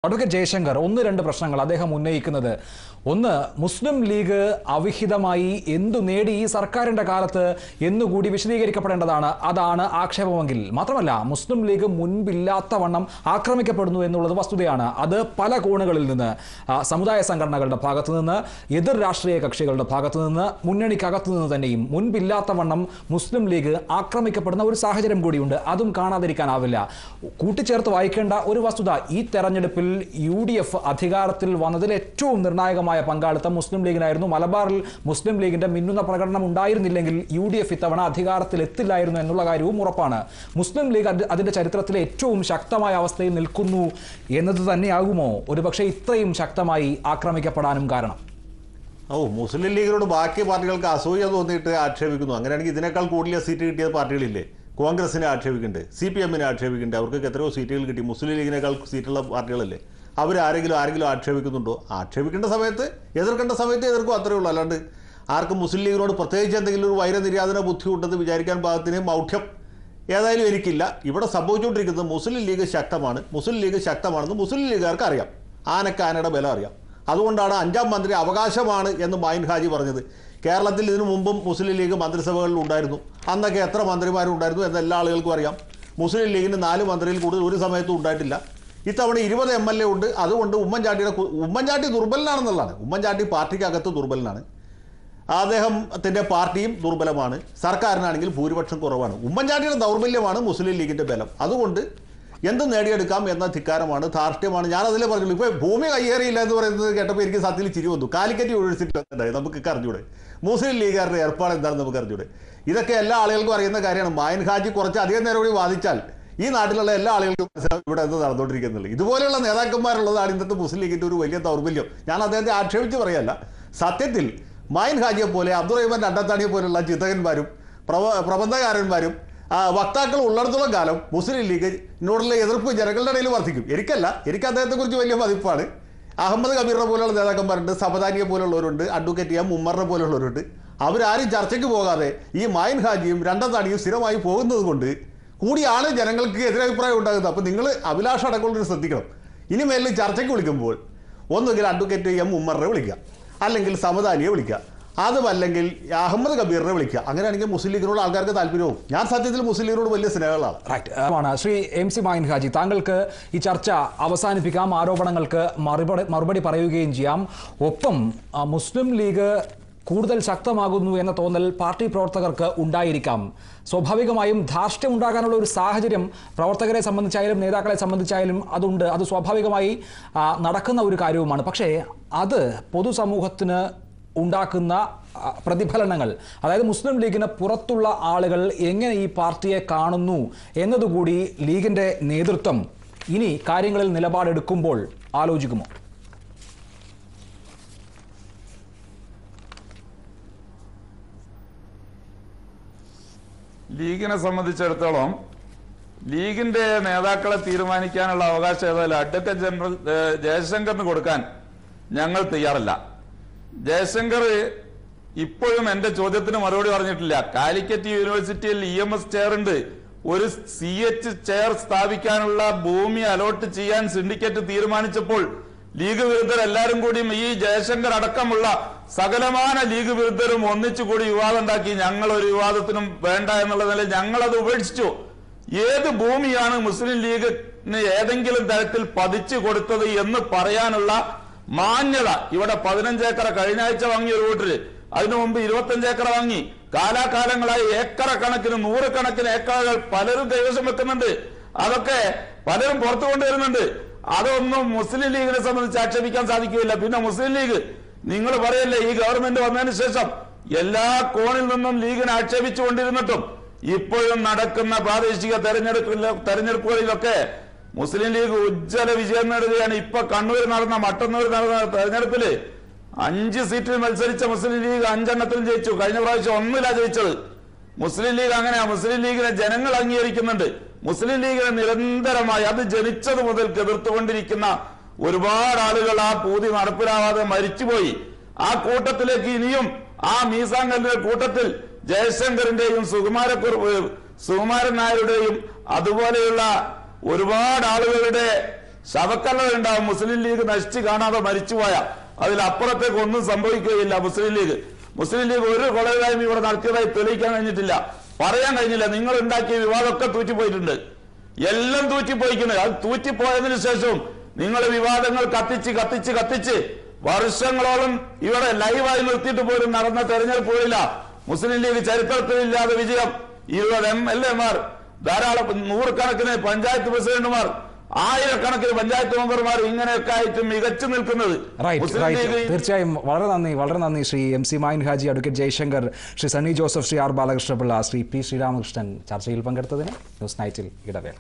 Advocate Jaishankar ഒന്ന് രണ്ട് പ്രശ്നങ്ങൾ അദ്ദേഹം ഉന്നയിക്കുന്നത് ഒന്ന് മുസ്ലിം ലീഗ് അവിഹിതമായി എന്തു നേടി ഈ സർക്കാരിന്റെ കാലത്ത് എന്നുകൂടി വിശദീകരിക്കപ്പെടേണ്ടതാണ്. അതാണ് ആക്ഷേപമെങ്കിൽ മാത്രമല്ല മുസ്ലിം ലീഗ് മുൻപില്ലാത്ത വണ്ണം ആക്രമിക്കപ്പെടുന്നു എന്നുള്ളത് വസ്തുതയാണ്. അത് പല കോണുകളിൽ നിന്ന്, സമുദായ സംഘടനകളുടെ ഭാഗത്തു നിന്ന്, എതിർ രാഷ്ട്രീയ കക്ഷികളുടെ ഭാഗത്തു നിന്ന്, മുന്നണിക്കകത്തു നിന്ന് തന്നെയും മുൻപില്ലാത്ത വണ്ണം മുസ്ലിം ലീഗ് ആക്രമിക്കപ്പെടുന്ന ഒരു സാഹചര്യം കൂടിയുണ്ട്. അതും കാണാതിരിക്കാനാവില്ല. കൂട്ടിച്ചേർത്ത് വായിക്കേണ്ട ഒരു വസ്തുത, ഈ തെരഞ്ഞെടുപ്പിൽ UDF അധികാരത്തിൽ വന്നതിൽ ഏറ്റവും നിർണായകമായ പങ്കാളിത്തം മുസ്ലിം ലീഗിനായിരുന്നു. മലബാറിൽ മുസ്ലിം ലീഗിന്റെ മിന്നുന്ന പ്രകടനം ഉണ്ടായിരുന്നില്ലെങ്കിൽ UDF ഇത്തവണ അധികാരത്തിൽ എത്തില്ലായിരുന്നു എന്നുള്ള കാര്യവും ഉറപ്പാണ്. മുസ്ലിം ലീഗ് അതിന്റെ ചരിത്രത്തിലെ ഏറ്റവും ശക്തമായ അവസ്ഥയിൽ നിൽക്കുന്നു എന്നത് തന്നെയാകുമോ ഒരുപക്ഷെ ഇത്രയും ശക്തമായി ആക്രമിക്കപ്പെടാനും കാരണം? മുസ്ലിം ലീഗിനോട് ബാക്കി പാർട്ടികൾക്ക് അസൂയ തോന്നിയിട്ട് ആക്ഷേപിക്കുന്നു. അങ്ങനെയാണെങ്കിൽ ഇതിനേക്കാൾ കൂടുതൽ സീറ്റ് കിട്ടിയ പാർട്ടികളില്ലേ? കോൺഗ്രസിനെ ആക്ഷേപിക്കുന്നുണ്ട്, CPM-നെ ആക്ഷേപിക്കുന്നുണ്ട്. അവർക്ക് എത്രയോ സീറ്റുകൾ കിട്ടി. മുസ്ലിം ലീഗിനേക്കാൾ സീറ്റുള്ള പാർട്ടികളല്ലേ? ആരെങ്കിലും ആക്ഷേപിക്കുന്നുണ്ടോ? ആക്ഷേപിക്കേണ്ട സമയത്ത്, എതിർക്കേണ്ട സമയത്ത് എതിർക്കും, അത്രയേ ഉള്ളൂ. അല്ലാണ്ട് ആർക്കും മുസ്ലിം ലീഗിനോട് പ്രത്യേകിച്ച് എന്തെങ്കിലും ഒരു വൈരനിര്യാതന ബുദ്ധിമുട്ടെന്ന് വിചാരിക്കാൻ പാകത്തിന് മൗഢ്യം ഏതായാലും എനിക്കില്ല. ഇവിടെ സംഭവിച്ചുകൊണ്ടിരിക്കുന്നത് മുസ്ലിം ലീഗ് ശക്തമാണ്. മുസ്ലിം ലീഗ് ശക്തമാണെന്ന് മുസ്ലിം ലീഗുകാർക്ക് അറിയാം. ആനയുടെ ബലം അറിയാം. അതുകൊണ്ടാണ് 5ാം മന്ത്രി അവകാശമാണ് എന്ന് മൈൻ ഹാജി പറഞ്ഞത്. കേരളത്തിൽ ഇതിനു മുമ്പും മുസ്ലിം ലീഗ് മന്ത്രിസഭകളിൽ ഉണ്ടായിരുന്നു. അന്നൊക്കെ എത്ര മന്ത്രിമാരുണ്ടായിരുന്നു എന്ന് എല്ലാ ആളുകൾക്കും അറിയാം. മുസ്ലിം ലീഗിന് 4 മന്ത്രിയിൽ കൂടുതൽ ഒരു സമയത്തും ഉണ്ടായിട്ടില്ല. ഇത്തവണ 20 MLA ഉണ്ട്. അതുകൊണ്ട് ഉമ്മൻചാണ്ടി ദുർബലനാണെന്നുള്ളതാണ്. ഉമ്മൻചാണ്ടി പാർട്ടിക്കകത്ത് ദുർബലനാണ്. അദ്ദേഹത്തിൻ്റെ പാർട്ടിയും ദുർബലമാണ്. സർക്കാരിനാണെങ്കിൽ ഭൂരിപക്ഷം കുറവാണ്. ഉമ്മൻചാണ്ടിയുടെ ദൗർബല്യമാണ് മുസ്ലിം ലീഗിൻ്റെ ബലം. അതുകൊണ്ട് എന്ത് നേടിയെടുക്കാം എന്ന ധിക്കാരമാണ്, ധാർഷ്ട്യമാണ്. ഞാനതിലേ പറഞ്ഞുള്ളൂ. ഇപ്പോൾ ഭൂമി കയ്യേറിയില്ല എന്ന് പറയുന്നത് കേട്ടപ്പോൾ എനിക്ക് സത്യത്തിൽ ചിരി വന്നു. കാലിക്കറ്റ് യൂണിവേഴ്സിറ്റി ഉണ്ടായി, നമുക്കൊക്കെ അറിഞ്ഞൂടെ? മുസ്ലിം ലീഗുകാരുടെ ഏർപ്പാട് എന്താണെന്ന് നമുക്ക് അറിഞ്ഞൂടെ? ഇതൊക്കെ എല്ലാ ആളുകൾക്കും അറിയുന്ന കാര്യമാണ്. മൈൻ ഹാജി കുറച്ച് അധികം നേരം കൂടി വാദിച്ചാൽ ഈ നാട്ടിലുള്ള എല്ലാ ആളുകൾക്കും ഇവിടെ എന്ത് നടന്നുകൊണ്ടിരിക്കുന്നുള്ളൂ. ഇതുപോലെയുള്ള നേതാക്കന്മാരുള്ളതാണ് ഇന്നത്തെ മുസ്ലിം ലീഗിൻ്റെ ഒരു വലിയ ദൗർബല്യം. ഞാൻ അദ്ദേഹത്തെ ആക്ഷേപിച്ച് പറയല്ല. സത്യത്തിൽ മൈൻ ഹാജിയെ പോലെ, അബ്ദുറഹിമാൻ രണ്ടത്താണിയെ പോലുള്ള ചിന്തകന്മാരും പ്രബന്ധകാരന്മാരും വക്താക്കൾ ഉള്ളിടത്തോളം കാലം മുസ്ലിം ലീഗിനോടുള്ള എതിർപ്പ് ജനങ്ങളുടെ ഇടയിൽ വർദ്ധിക്കും. എനിക്ക് അദ്ദേഹത്തെക്കുറിച്ച് വലിയ മതിപ്പാണ്. അഹമ്മദ് കബീറിനെ പോലെയുള്ള നേതാക്കന്മാരുണ്ട്, സബദാനിയെ പോലുള്ളവരുണ്ട്, അഡ്വക്കേറ്റ് M ഉമ്മറിനെ പോലുള്ളവരുണ്ട്. അവരാരും ചർച്ചയ്ക്ക് പോകാതെ ഈ മൈൻ ഹാജിയും രണ്ടത്താണിയും സ്ഥിരമായി പോകുന്നത് കൊണ്ട് കൂടിയാണ് ജനങ്ങൾക്ക് എതിരഭിപ്രായം ഉണ്ടാകുന്നത്. അപ്പോൾ നിങ്ങൾ അഭിലാഷ അടക്കമുള്ളവർ ശ്രദ്ധിക്കണം. ഇനി മേലിൽ ചർച്ചയ്ക്ക് വിളിക്കുമ്പോൾ ഒന്നുകിൽ അഡ്വക്കേറ്റ് M ഉമ്മറിനെ വിളിക്കുക, അല്ലെങ്കിൽ സമദാനിയെ വിളിക്കുക, അതുമല്ലെങ്കിൽ അഹമ്മദ് കബീറിനെ വിളിക്കുക. അങ്ങനെയാണെങ്കിൽ മുസ്ലിം ലീഗിനോട് ആൾക്കാർക്ക് താല്പര്യവും. ഞാൻ സത്യത്തിൽ മുസ്ലിം ലീഗിനോട് വലിയ സ്നേഹങ്ങളാണ്. ശ്രീ MC മൈൻ ഹാജി, താങ്കൾക്ക് ഈ ചർച്ച അവസാനിപ്പിക്കാം, ആരോപണങ്ങൾക്ക് മറുപടി പറയുകയും ചെയ്യാം. ഒപ്പം മുസ്ലിം ലീഗ് കൂടുതൽ ശക്തമാകുന്നു എന്ന തോന്നൽ പാർട്ടി പ്രവർത്തകർക്ക് ഉണ്ടായിരിക്കാം. സ്വാഭാവികമായും ധാർഷ്ട്യം ഉണ്ടാകാനുള്ള ഒരു സാഹചര്യം പ്രവർത്തകരെ സംബന്ധിച്ചായാലും നേതാക്കളെ സംബന്ധിച്ചായാലും അതുണ്ട്. അത് സ്വാഭാവികമായി നടക്കുന്ന ഒരു കാര്യവുമാണ്. പക്ഷേ അത് പൊതുസമൂഹത്തിന് ഉണ്ടാക്കുന്ന പ്രതിഫലനങ്ങൾ, അതായത് മുസ്ലിം ലീഗിന് പുറത്തുള്ള ആളുകൾ എങ്ങനെ ഈ പാർട്ടിയെ കാണുന്നു എന്നതുകൂടി ലീഗിന്റെ നേതൃത്വം ഇനി കാര്യങ്ങളിൽ നിലപാടെടുക്കുമ്പോൾ ആലോചിക്കുമോ? ലീഗിനെ സംബന്ധിച്ചിടത്തോളം ലീഗിന്റെ നേതാക്കളെ തീരുമാനിക്കാനുള്ള അവകാശം ഏതായാലും അഡ്വക്കേറ്റ് ജനറൽ ജയശങ്കറിന് കൊടുക്കാൻ ഞങ്ങൾ തയ്യാറല്ല. ജയശങ്കർ ഇപ്പോഴും എന്റെ ചോദ്യത്തിന് മറുപടി പറഞ്ഞിട്ടില്ല. കാലിക്കറ്റ് യൂണിവേഴ്സിറ്റിയിൽ EMS ചെയർ ഉണ്ട്. ഒരു CH ചെയർ സ്ഥാപിക്കാനുള്ള ഭൂമി അലോട്ട് ചെയ്യാൻ സിൻഡിക്കേറ്റ് തീരുമാനിച്ചപ്പോൾ ലീഗ് വിരുദ്ധർ എല്ലാവരും കൂടിയും ഈ ജയശങ്കർ അടക്കമുള്ള സകലമാന ലീഗ് വിരുദ്ധരും ഒന്നിച്ചുകൂടി വിവാദം ഉണ്ടാക്കി. ഞങ്ങൾ ഒരു വിവാദത്തിനും വേണ്ട എന്നുള്ള നിലയിൽ ഞങ്ങളത് ഉപേക്ഷിച്ചു. ഏത് ഭൂമിയാണ് മുസ്ലിം ലീഗിന് ഏതെങ്കിലും തരത്തിൽ പതിച്ചു കൊടുത്തത് എന്ന് പറയാനുള്ള മാന്യത ഇവിടെ 15 ഏക്കർ കഴിഞ്ഞ ആഴ്ച വാങ്ങിയ ഒരു വീട്ടില്, അതിനു മുമ്പ് 25 ഏക്കർ വാങ്ങി. കാലാകാലങ്ങളായി ഏക്കറ കണക്കിന് 100 കണക്കിന് ഏക്കറുകൾ പലരും കൈവശം വെക്കുന്നുണ്ട്. അതൊക്കെ പലരും പുറത്തു കൊണ്ടുവരുന്നുണ്ട്. അതൊന്നും മുസ്ലിം ലീഗിനെ സംബന്ധിച്ച് ആക്ഷേപിക്കാൻ സാധിക്കില്ല. പിന്നെ മുസ്ലിം ലീഗ്, നിങ്ങൾ പറയല്ലേ ഈ ഗവൺമെന്റ് വന്നതിന് ശേഷം എല്ലാ കോണിൽ നിന്നും ലീഗിനെ ആക്ഷേപിച്ചുകൊണ്ടിരുന്നിട്ടും ഇപ്പോഴും നടക്കുന്ന പ്രാദേശിക തെരഞ്ഞെടുപ്പുകളിലൊക്കെ മുസ്ലിം ലീഗ് ഉജ്ജ്വല വിജയം നേടുകയാണ്. ഇപ്പൊ കണ്ണൂർ നടന്ന, മട്ടന്നൂർ നടന്ന തെരഞ്ഞെടുപ്പില് 5 സീറ്റിൽ മത്സരിച്ച മുസ്ലിം ലീഗ് 5 എണ്ണത്തിലും ജയിച്ചു. കഴിഞ്ഞ പ്രാവശ്യം 1-ലാ ജയിച്ചത്. മുസ്ലിം ലീഗ് അങ്ങനെയാ. മുസ്ലിം ലീഗിനെ ജനങ്ങൾ അംഗീകരിക്കുന്നുണ്ട്. മുസ്ലിം ലീഗിനെ നിരന്തരമായി അത് ജനിച്ചത് മുതൽ എതിർത്തുകൊണ്ടിരിക്കുന്ന ഒരുപാട് ആളുകൾ ആ പൂതി നടപ്പിലാവാതെ മരിച്ചുപോയി. ആ കൂട്ടത്തിലേക്ക് ഇനിയും ആ മീസാങ്കലിന്റെ കൂട്ടത്തിൽ ജയശങ്കറിന്റെയും സുകുമാരൻ നായരുടെയും അതുപോലെയുള്ള ഒരുപാട് ആളുകളുടെ ശവക്കല്ലറ ഉണ്ടാവും. മുസ്ലിം ലീഗ് നശിച്ചു കാണാതെ മരിച്ചുപോയ അതിലപ്പുറത്തേക്ക് ഒന്നും സംഭവിക്കുകയില്ല. മുസ്ലിം ലീഗ് ഒരു കൊലകായ്മ ഇവിടെ നടത്തിയതായി തെളിയിക്കാൻ കഴിഞ്ഞിട്ടില്ല, പറയാൻ കഴിഞ്ഞില്ല. നിങ്ങൾ ഉണ്ടാക്കിയ വിവാദമൊക്കെ തൂറ്റിപ്പോയിട്ടുണ്ട്, എല്ലാം തൂറ്റിപ്പോയിക്കുന്നത്. അത് തൂറ്റിപ്പോയതിനു ശേഷവും നിങ്ങൾ വിവാദങ്ങൾ കത്തിച്ച് വർഷങ്ങളോളം ഇവിടെ ലൈവായി നിർത്തിയിട്ട് പോലും നടന്ന തെരഞ്ഞെടുപ്പുകളില്ല മുസ്ലിം ലീഗ് ചരിത്രത്തിലില്ലാതെ വിജയം. 20 MLA-മാർ, ധാരാളം നൂറുകണക്കിന് പഞ്ചായത്ത് പ്രസിഡന്റുമാർ, ആയിരക്കണക്കിന് പഞ്ചായത്ത് മെമ്പർമാർ, ഇങ്ങനെയൊക്കെ ആയിട്ട് മികച്ചു നിൽക്കുന്നത്. തീർച്ചയായും വളരെ നന്ദി Shri MC Mayin Haji, advocate Jayashankar, Shri Sunny Joseph, Shri R Balakrishna Pillai, Shri P Sreeramakrishnan ചർച്ചയിൽ പങ്കെടുത്തതിന്. ന്യൂസ് നൈറ്റിൽ ഇടവേള.